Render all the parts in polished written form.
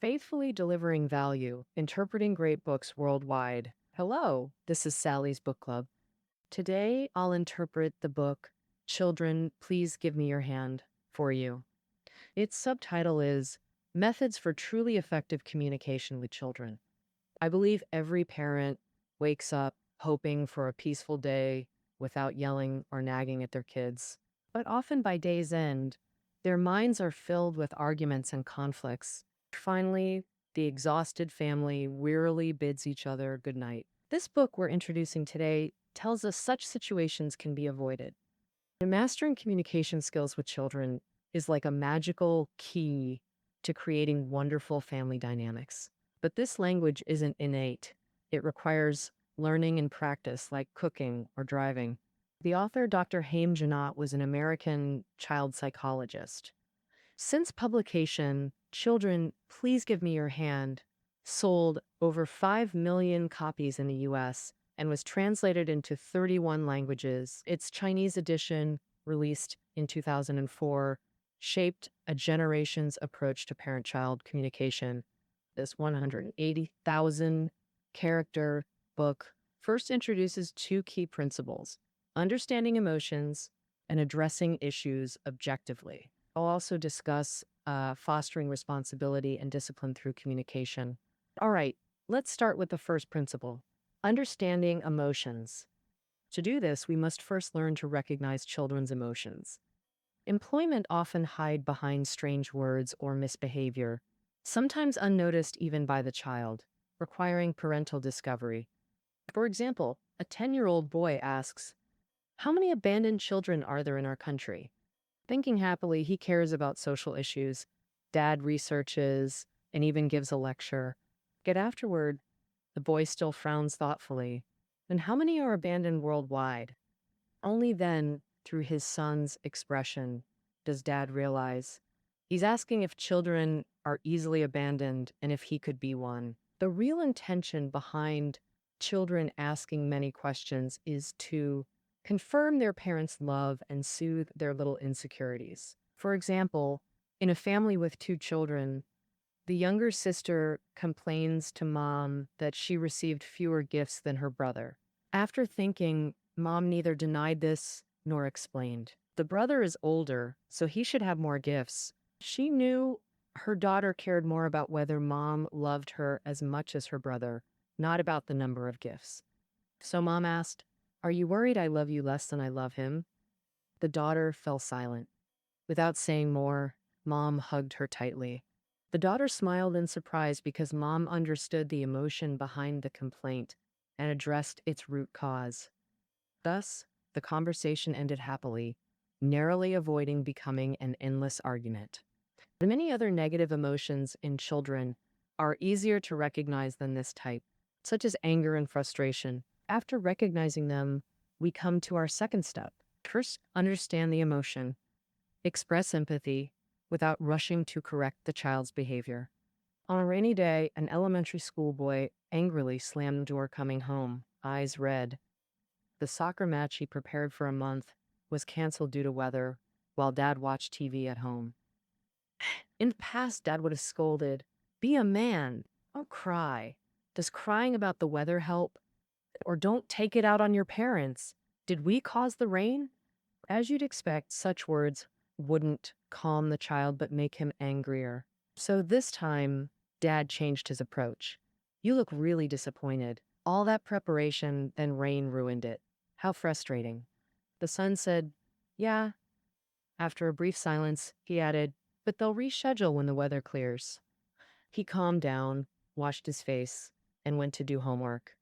Faithfully delivering value, interpreting great books worldwide. Hello, this is Sally's Book Club. Today, I'll interpret the book, Children, Please Give Me Your Hand, for you. Its subtitle is Methods for Truly Effective Communication with Children. I believe every parent wakes up hoping for a peaceful day without yelling or nagging at their kids. But often by day's end, their minds are filled with arguments and conflicts. Finally, the exhausted family wearily bids each other goodnight. This book we're introducing today tells us such situations can be avoided. Mastering communication skills with children is like a magical key to creating wonderful family dynamics. But this language isn't innate. It requires learning and practice like cooking or driving. The author, Dr. Haim Janat, was an American child psychologist. Since publication, Children, Please Give Me Your Hand sold over 5 million copies in the US and was translated into 31 languages. Its Chinese edition, released in 2004, shaped a generation's approach to parent-child communication. This 180,000 character book first introduces two key principles: understanding emotions and addressing issues objectively. I'll also discuss fostering responsibility and discipline through communication. All right, let's start with the first principle, understanding emotions. To do this, we must first learn to recognize children's emotions. Employment often hide behind strange words or misbehavior, sometimes unnoticed even by the child, requiring parental discovery. For example, a 10-year-old boy asks, "How many abandoned children are there in our country?" Thinking happily, he cares about social issues. Dad researches and even gives a lecture. Yet afterward, the boy still frowns thoughtfully. And how many are abandoned worldwide? Only then, through his son's expression, does Dad realize he's asking if children are easily abandoned and if he could be one. The real intention behind children asking many questions is to confirm their parents' love and soothe their little insecurities. For example, in a family with two children, the younger sister complains to mom that she received fewer gifts than her brother. After thinking, mom neither denied this nor explained. The brother is older, so he should have more gifts. She knew her daughter cared more about whether mom loved her as much as her brother, not about the number of gifts. So mom asked, "Are you worried I love you less than I love him?" The daughter fell silent. Without saying more, mom hugged her tightly. The daughter smiled in surprise because mom understood the emotion behind the complaint and addressed its root cause. Thus, the conversation ended happily, narrowly avoiding becoming an endless argument. The many other negative emotions in children are easier to recognize than this type, such as anger and frustration. After recognizing them, we come to our second step. First, understand the emotion. Express empathy without rushing to correct the child's behavior. On a rainy day, an elementary school boy angrily slammed the door coming home, eyes red. The soccer match he prepared for a month was canceled due to weather, while Dad watched TV at home. In the past, Dad would have scolded, "Be a man, don't cry. Does crying about the weather help? Or don't take it out on your parents. Did we cause the rain?" As you'd expect, such words wouldn't calm the child but make him angrier. So this time, Dad changed his approach. "You look really disappointed. All that preparation, then rain ruined it. How frustrating." The son said, "Yeah." After a brief silence, he added, "But they'll reschedule when the weather clears." He calmed down, washed his face, and went to do homework.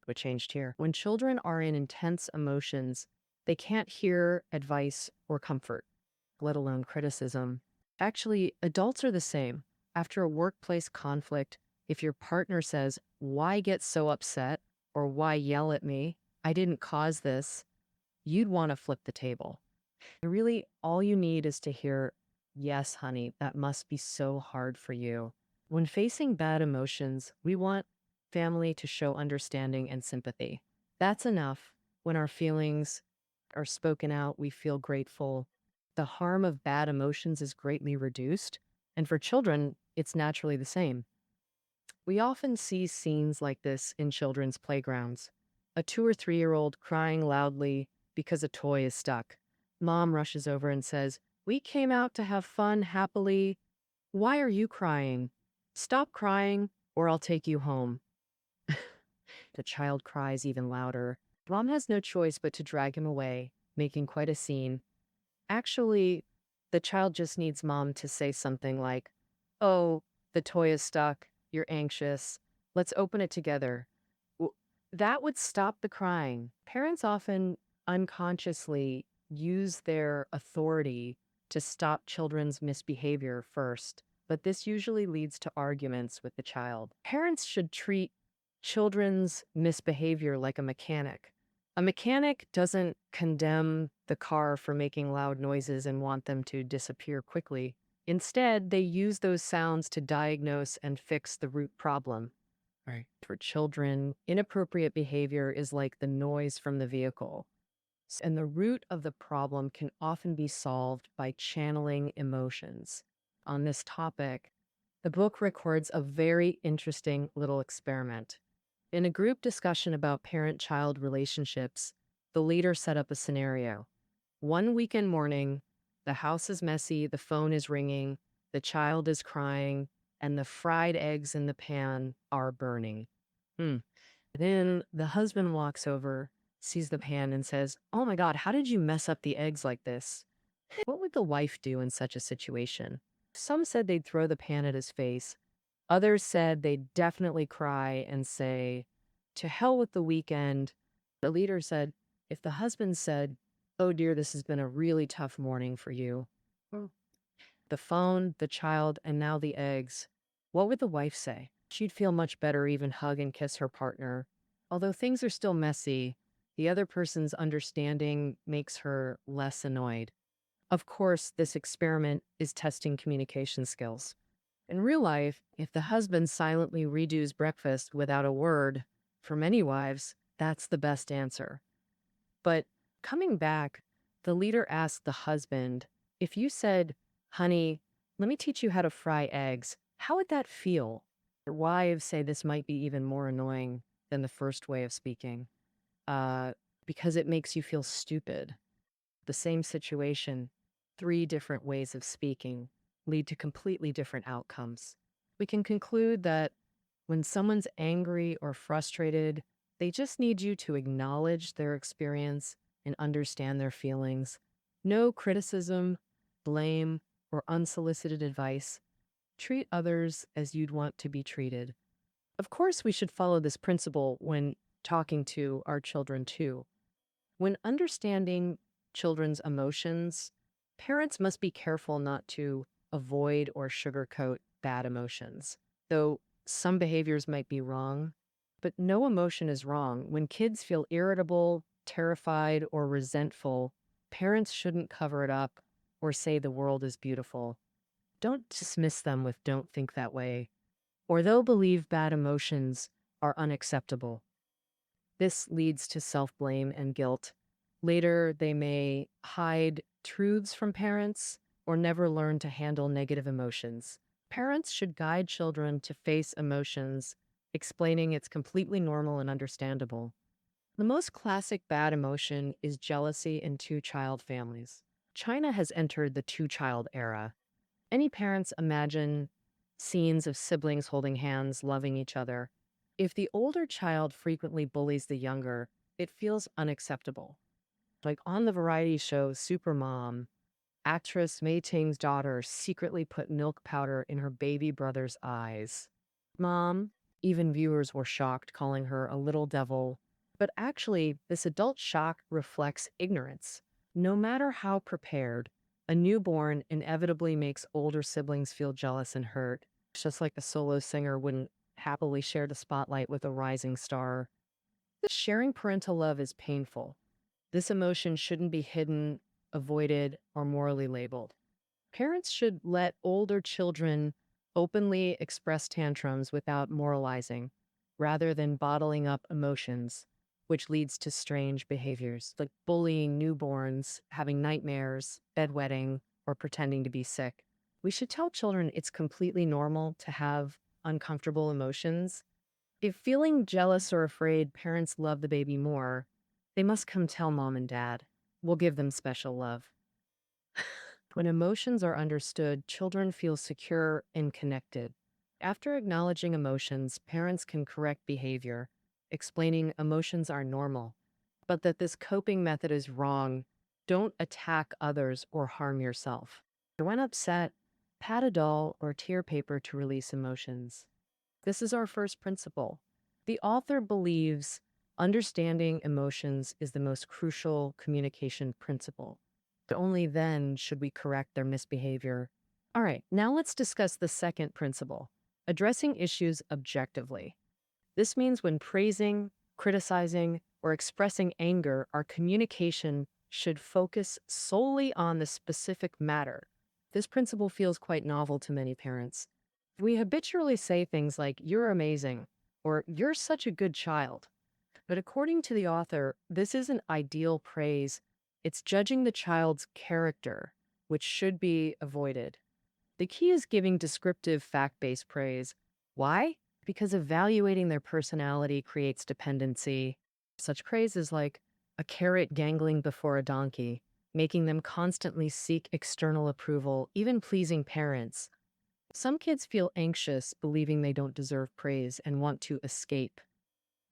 What changed here? When children are in intense emotions, they can't hear advice or comfort, let alone criticism. Actually, adults are the same. After a workplace conflict, if your partner says, "Why get so upset?" or "Why yell at me? I didn't cause this," you'd want to flip the table. Really, all you need is to hear, "Yes, honey, that must be so hard for you." When facing bad emotions, we want family to show understanding and sympathy. That's enough. When our feelings are spoken out, we feel grateful. The harm of bad emotions is greatly reduced. And for children, it's naturally the same. We often see scenes like this in children's playgrounds. A 2 or 3-year-old crying loudly because a toy is stuck. Mom rushes over and says, "We came out to have fun happily. Why are you crying? Stop crying, or I'll take you home." The child cries even louder. Mom has no choice but to drag him away, making quite a scene. Actually, the child just needs mom to say something like, "Oh, the toy is stuck. You're anxious. Let's open it together." W- That would stop the crying. Parents often unconsciously use their authority to stop children's misbehavior first, but this usually leads to arguments with the child. Parents should treat children's misbehavior like a mechanic. A mechanic doesn't condemn the car for making loud noises and want them to disappear quickly. Instead, they use those sounds to diagnose and fix the root problem. Right. For children, inappropriate behavior is like the noise from the vehicle. And the root of the problem can often be solved by channeling emotions. On this topic, the book records a very interesting little experiment. In a group discussion about parent child relationships, the leader set up a scenario. One weekend morning, the house is messy, the phone is ringing, the child is crying, and the fried eggs in the pan are burning. Hmm. Then the husband walks over, sees the pan, and says, "Oh my God, how did you mess up the eggs like this?" What would the wife do in such a situation? Some said they'd throw the pan at his face. Others said they'd definitely cry and say, "To hell with the weekend." The leader said, if the husband said, "Oh dear, this has been a really tough morning for you," Mm. the phone, the child, and now the eggs, what would the wife say? She'd feel much better, even hug and kiss her partner. Although things are still messy, the other person's understanding makes her less annoyed. Of course, this experiment is testing communication skills. In real life, if the husband silently redoes breakfast without a word, for many wives, that's the best answer. But coming back, the leader asked the husband, if you said, "Honey, let me teach you how to fry eggs," how would that feel? Wives say this might be even more annoying than the first way of speaking, uh, because it makes you feel stupid. The same situation, three different ways of speaking lead to completely different outcomes. We can conclude that when someone's angry or frustrated, they just need you to acknowledge their experience and understand their feelings. No criticism, blame, or unsolicited advice. Treat others as you'd want to be treated. Of course, we should follow this principle when talking to our children too. When understanding children's emotions, parents must be careful not to avoid or sugarcoat bad emotions. Though some behaviors might be wrong, but no emotion is wrong. When kids feel irritable, terrified, or resentful, parents shouldn't cover it up or say the world is beautiful. Don't dismiss them with "don't think that way," or they'll believe bad emotions are unacceptable. This leads to self-blame and guilt. Later, they may hide truths from parents or never learn to handle negative emotions. Parents should guide children to face emotions, explaining it's completely normal and understandable. The most classic bad emotion is jealousy in two-child families. China has entered the two-child era. Any parents imagine scenes of siblings holding hands, loving each other. If the older child frequently bullies the younger, it feels unacceptable. Like on the variety show Supermom, actress Mei Ting's daughter secretly put milk powder in her baby brother's eyes. Mom, even viewers were shocked, calling her a little devil. But actually, this adult shock reflects ignorance. No matter how prepared, a newborn inevitably makes older siblings feel jealous and hurt. It's just like a solo singer wouldn't happily share the spotlight with a rising star. Sharing parental love is painful. This emotion shouldn't be hidden, avoided, or morally labeled. Parents should let older children openly express tantrums without moralizing, rather than bottling up emotions, which leads to strange behaviors like bullying newborns, having nightmares, bedwetting, or pretending to be sick. We should tell children it's completely normal to have uncomfortable emotions. If feeling jealous or afraid parents love the baby more, they must come tell mom and dad. We'll give them special love. When emotions are understood, children feel secure and connected. After acknowledging emotions, parents can correct behavior, explaining emotions are normal, but that this coping method is wrong. Don't attack others or harm yourself. When upset, pat a doll or tear paper to release emotions. This is our first principle. The author believes understanding emotions is the most crucial communication principle. Only then should we correct their misbehavior. All right, now let's discuss the second principle, addressing issues objectively. This means when praising, criticizing, or expressing anger, our communication should focus solely on the specific matter. This principle feels quite novel to many parents. We habitually say things like, "You're amazing," or "You're such a good child." But according to the author, this isn't ideal praise. It's judging the child's character, which should be avoided. The key is giving descriptive, fact-based praise. Why? Because evaluating their personality creates dependency. Such praise is like a carrot dangling before a donkey, making them constantly seek external approval, even pleasing parents. Some kids feel anxious, believing they don't deserve praise and want to escape.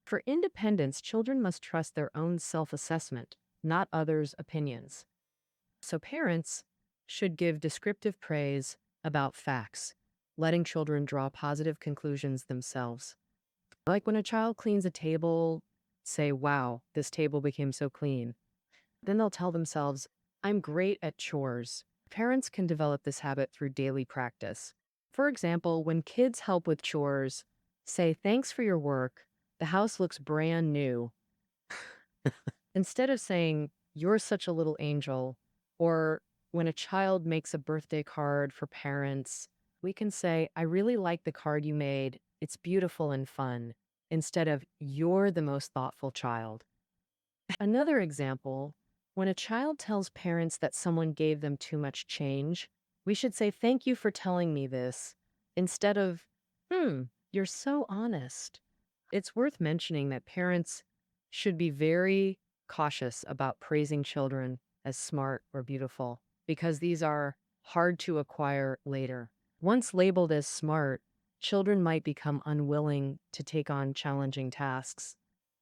For independence, children must trust their own self-assessment, not others' opinions. So parents should give descriptive praise about facts, letting children draw positive conclusions themselves. Like when a child cleans a table, say, "Wow, this table became so clean." Then they'll tell themselves, "I'm great at chores." Parents can develop this habit through daily practice. For example, when kids help with chores, say, "Thanks for your work. The house looks brand new." Instead of saying, "You're such a little angel," or when a child makes a birthday card for parents, we can say, "I really like the card you made. It's beautiful and fun," instead of, "You're the most thoughtful child." Another example, when a child tells parents that someone gave them too much change, we should say, "Thank you for telling me this," instead of, "You're so honest." It's worth mentioning that parents should be very cautious about praising children as smart or beautiful because these are hard to acquire later. Once labeled as smart, children might become unwilling to take on challenging tasks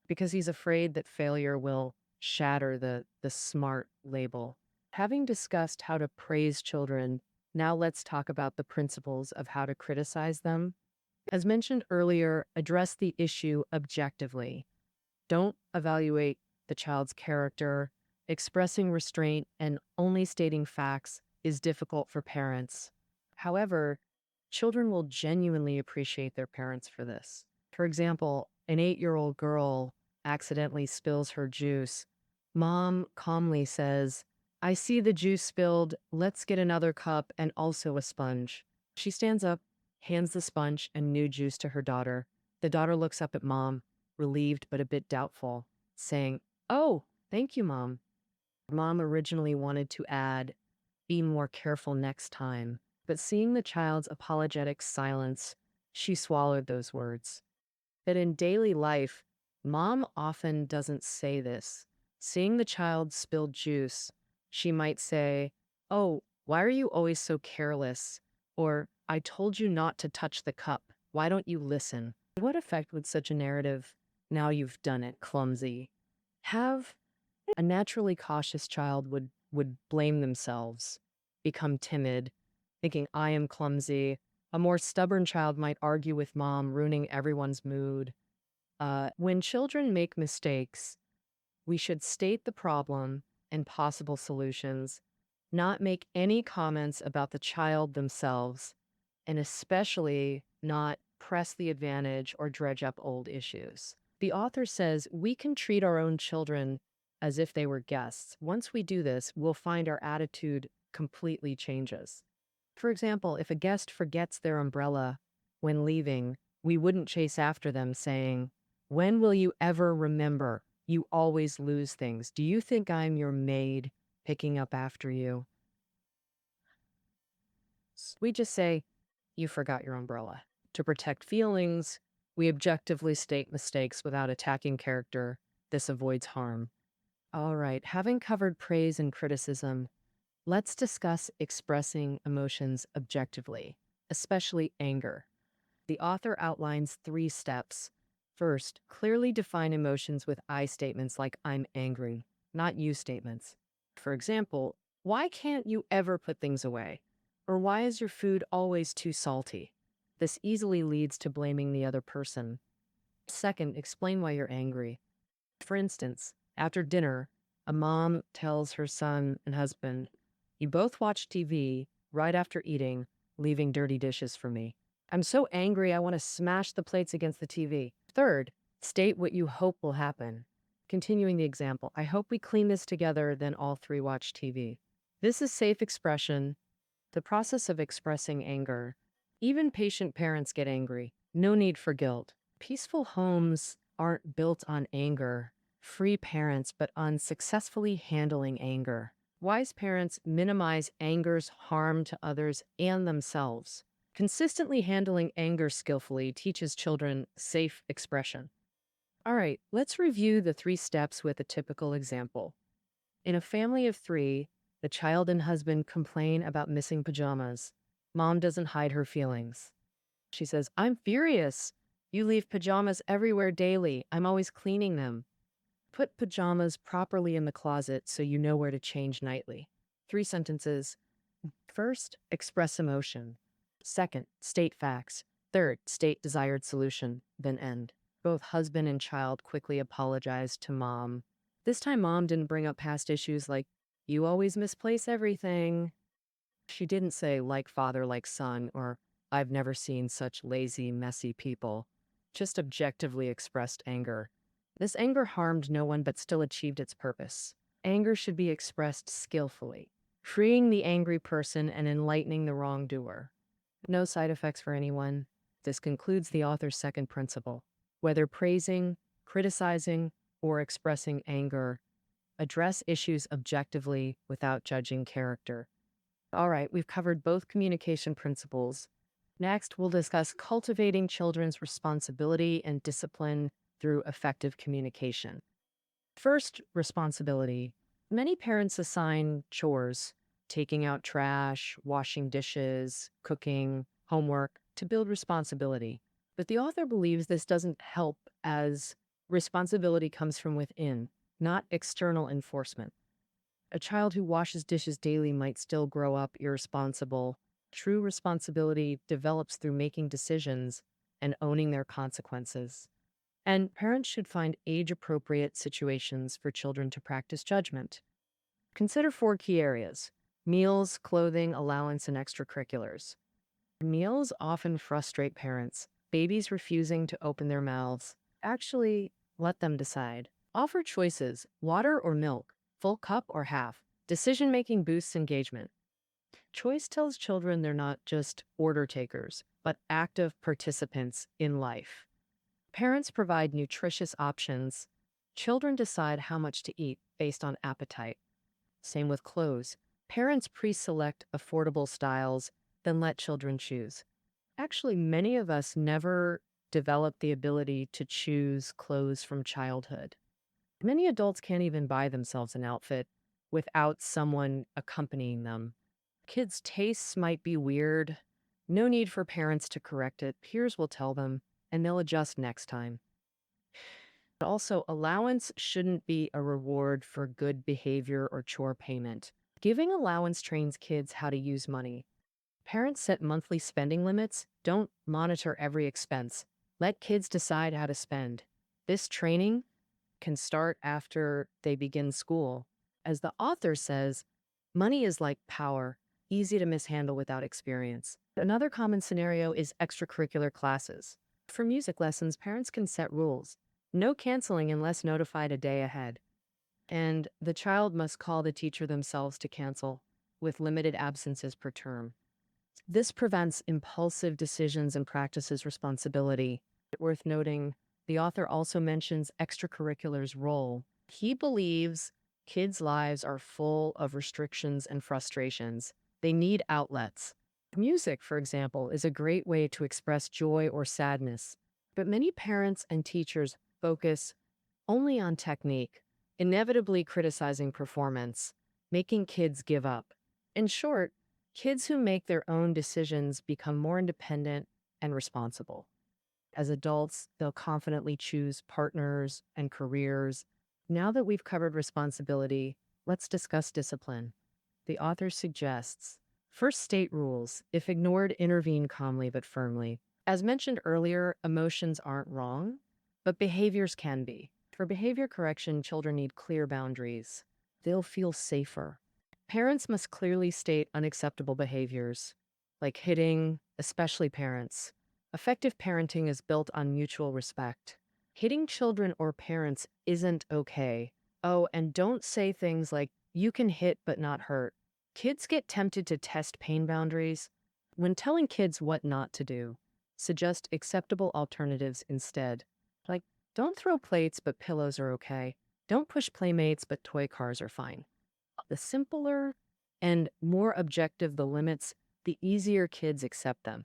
because he's afraid that failure will shatter the smart label. Having discussed how to praise children, now let's talk about the principles of how to criticize them. As mentioned earlier, address the issue objectively. Don't evaluate the child's character. Expressing restraint and only stating facts is difficult for parents. However, children will genuinely appreciate their parents for this. For example, an 8-year-old girl accidentally spills her juice. Mom calmly says, "I see the juice spilled. Let's get another cup and also a sponge." She stands up, hands the sponge and new juice to her daughter. The daughter looks up at mom, relieved but a bit doubtful, saying, "Oh, thank you, Mom." Mom originally wanted to add, "Be more careful next time," but seeing the child's apologetic silence, she swallowed those words. That in daily life, mom often doesn't say this. Seeing the child spill juice, she might say, "Oh, why are you always so careless?" Or, "I told you not to touch the cup. Why don't you listen?" What effect would such a narrative, "Now you've done it, clumsy," have? A naturally cautious child would blame themselves, become timid, thinking, "I am clumsy." A more stubborn child might argue with mom, ruining everyone's mood. When children make mistakes, we should state the problem and possible solutions, not make any comments about the child themselves, and especially not press the advantage or dredge up old issues. The author says we can treat our own children as if they were guests. Once we do this, we'll find our attitude completely changes. For example, if a guest forgets their umbrella when leaving, we wouldn't chase after them saying, "When will you ever remember? You always lose things. Do you think I'm your maid picking up after you?" We just say, you forgot your umbrella. To protect feelings, we objectively state mistakes without attacking character. This avoids harm. All right, having covered praise and criticism, let's discuss expressing emotions objectively, especially anger. The author outlines 3 steps. First, clearly define emotions with I statements like I'm angry, not you statements. For example, why can't you ever put things away? Or why is your food always too salty? This easily leads to blaming the other person. Second, explain why you're angry. For instance, after dinner, a mom tells her son and husband, you both watch TV right after eating, leaving dirty dishes for me. I'm so angry, I want to smash the plates against the TV. Third, state what you hope will happen. Continuing the example, I hope we clean this together, then all 3 watch TV. This is safe expression. The process of expressing anger. Even patient parents get angry. No need for guilt. Peaceful homes aren't built on anger. Free parents, but on successfully handling anger. Wise parents minimize anger's harm to others and themselves. Consistently handling anger skillfully teaches children safe expression. All right, let's review the 3 steps with a typical example. In a family of 3, the child and husband complain about missing pajamas. Mom doesn't hide her feelings. She says, I'm furious. You leave pajamas everywhere daily. I'm always cleaning them. Put pajamas properly in the closet so you know where to change nightly. 3 sentences. First, express emotion. Second, state facts. Third, state desired solution, then end. Both husband and child quickly apologized to mom. This time, mom didn't bring up past issues like, you always misplace everything. She didn't say, like father, like son, or I've never seen such lazy, messy people. Just objectively expressed anger. This anger harmed no one but still achieved its purpose. Anger should be expressed skillfully, freeing the angry person and enlightening the wrongdoer. No side effects for anyone. This concludes the author's second principle. Whether praising, criticizing, or expressing anger, address issues objectively without judging character. All right, we've covered both communication principles. Next, we'll discuss cultivating children's responsibility and discipline through effective communication. First, responsibility. Many parents assign chores, taking out trash, washing dishes, cooking, homework, to build responsibility. But the author believes this doesn't help as responsibility comes from within, not external enforcement. A child who washes dishes daily might still grow up irresponsible. True responsibility develops through making decisions and owning their consequences. And parents should find age-appropriate situations for children to practice judgment. Consider 4 key areas: meals, clothing, allowance, and extracurriculars. Meals often frustrate parents. Babies refusing to open their mouths. Actually, let them decide. Offer choices: water or milk, full cup or half. Decision-making boosts engagement. Choice tells children they're not just order takers, but active participants in life. Parents provide nutritious options. Children decide how much to eat based on appetite. Same with clothes. Parents pre-select affordable styles, then let children choose. Actually, many of us never develop the ability to choose clothes from childhood. Many adults can't even buy themselves an outfit without someone accompanying them. Kids' tastes might be weird. No need for parents to correct it. Peers will tell them, and they'll adjust next time. But also, allowance shouldn't be a reward for good behavior or chore payment. Giving allowance trains kids how to use money. Parents set monthly spending limits. Don't monitor every expense. Let kids decide how to spend. This training can start after they begin school. As the author says, money is like power, easy to mishandle without experience. Another common scenario is extracurricular classes. For music lessons, parents can set rules. No canceling unless notified a day ahead. And the child must call the teacher themselves to cancel, with limited absences per term. This prevents impulsive decisions and practices responsibility. Worth noting, the author also mentions extracurriculars' role. He believes kids' lives are full of restrictions and frustrations. They need outlets. Music, for example, is a great way to express joy or sadness, but many parents and teachers focus only on technique, inevitably criticizing performance, making kids give up. In short, kids who make their own decisions become more independent and responsible. As adults, they'll confidently choose partners and careers. Now that we've covered responsibility, let's discuss discipline. The author suggests first, state rules. If ignored, intervene calmly but firmly. As mentioned earlier, emotions aren't wrong, but behaviors can be. For behavior correction, children need clear boundaries. They'll feel safer. Parents must clearly state unacceptable behaviors, like hitting, especially parents. Effective parenting is built on mutual respect. Hitting children or parents isn't okay. Oh, and don't say things like, you can hit but not hurt. Kids get tempted to test pain boundaries. When telling kids what not to do, suggest acceptable alternatives instead. Like, don't throw plates, but pillows are okay. Don't push playmates, but toy cars are fine. The simpler and more objective the limits, the easier kids accept them.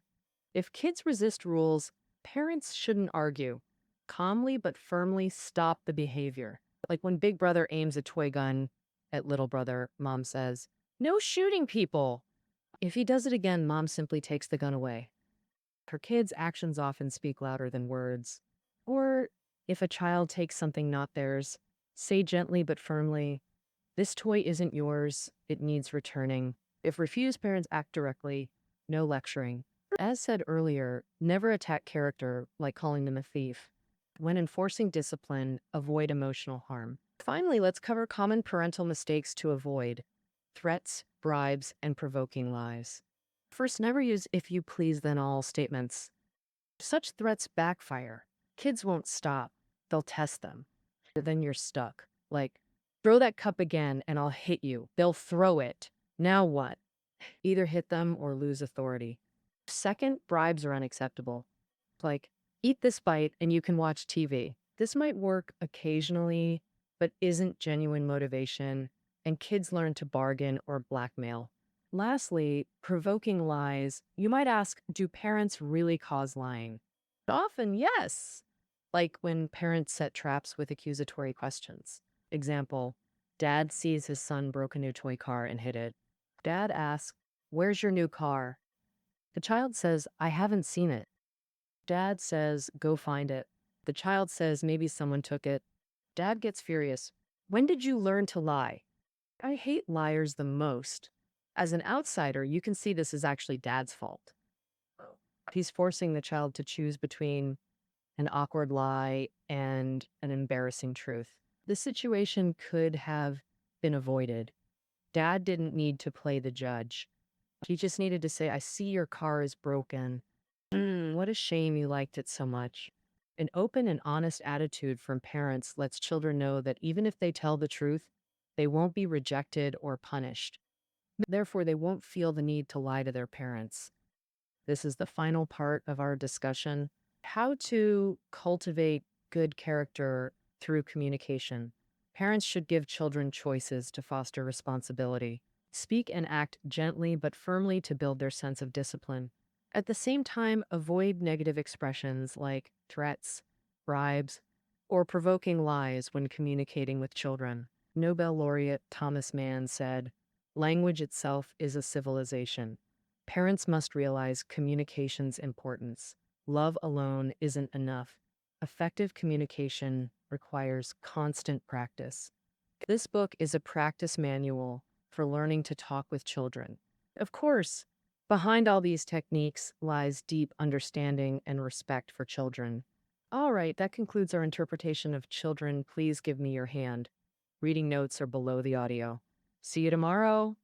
If kids resist rules, parents shouldn't argue. Calmly but firmly stop the behavior. Like when Big Brother aims a toy gun at Little Brother, Mom says, "No shooting people." If he does it again, Mom simply takes the gun away. Her kids' actions often speak louder than words. Or if a child takes something not theirs, say gently but firmly, "This toy isn't yours, it needs returning." If refused, parents act directly, no lecturing. As said earlier, never attack character like calling them a thief. When enforcing discipline, avoid emotional harm. Finally, let's cover common parental mistakes to avoid: threats, bribes, and provoking lies. First, never use "if you please, then all" statements. Such threats backfire. Kids won't stop, they'll test them. Then you're stuck. Like, "Throw that cup again and I'll hit you." They'll throw it. Now what? Either hit them or lose authority. Second, bribes are unacceptable. Like, "Eat this bite and you can watch TV." This might work occasionally, but isn't genuine motivation, and kids learn to bargain or blackmail. Lastly, provoking lies. You might ask, do parents really cause lying? Often, yes. Like when parents set traps with accusatory questions. Example, dad sees his son broke a new toy car and hit it. Dad asks, "Where's your new car?" The child says, "I haven't seen it." Dad says, "Go find it." The child says, "Maybe someone took it." Dad gets furious. "When did you learn to lie?" I hate liars the most. As an outsider, you can see this is actually dad's fault. He's forcing the child to choose between an awkward lie and an embarrassing truth. The situation could have been avoided. Dad didn't need to play the judge. He just needed to say, "I see your car is broken. What a shame you liked it so much." An open and honest attitude from parents lets children know that even if they tell the truth, they won't be rejected or punished. Therefore, they won't feel the need to lie to their parents. This is the final part of our discussion: how to cultivate good character through communication. Parents should give children choices to foster responsibility. Speak and act gently but firmly to build their sense of discipline. At the same time, avoid negative expressions like threats, bribes, or provoking lies when communicating with children. Nobel laureate Thomas Mann said, "Language itself is a civilization." Parents must realize communication's importance. Love alone isn't enough. Effective communication requires constant practice. This book is a practice manual for learning to talk with children. Of course, behind all these techniques lies deep understanding and respect for children. All right, that concludes our interpretation of Children, Please Give Me Your Hand. Reading notes are below the audio. See you tomorrow.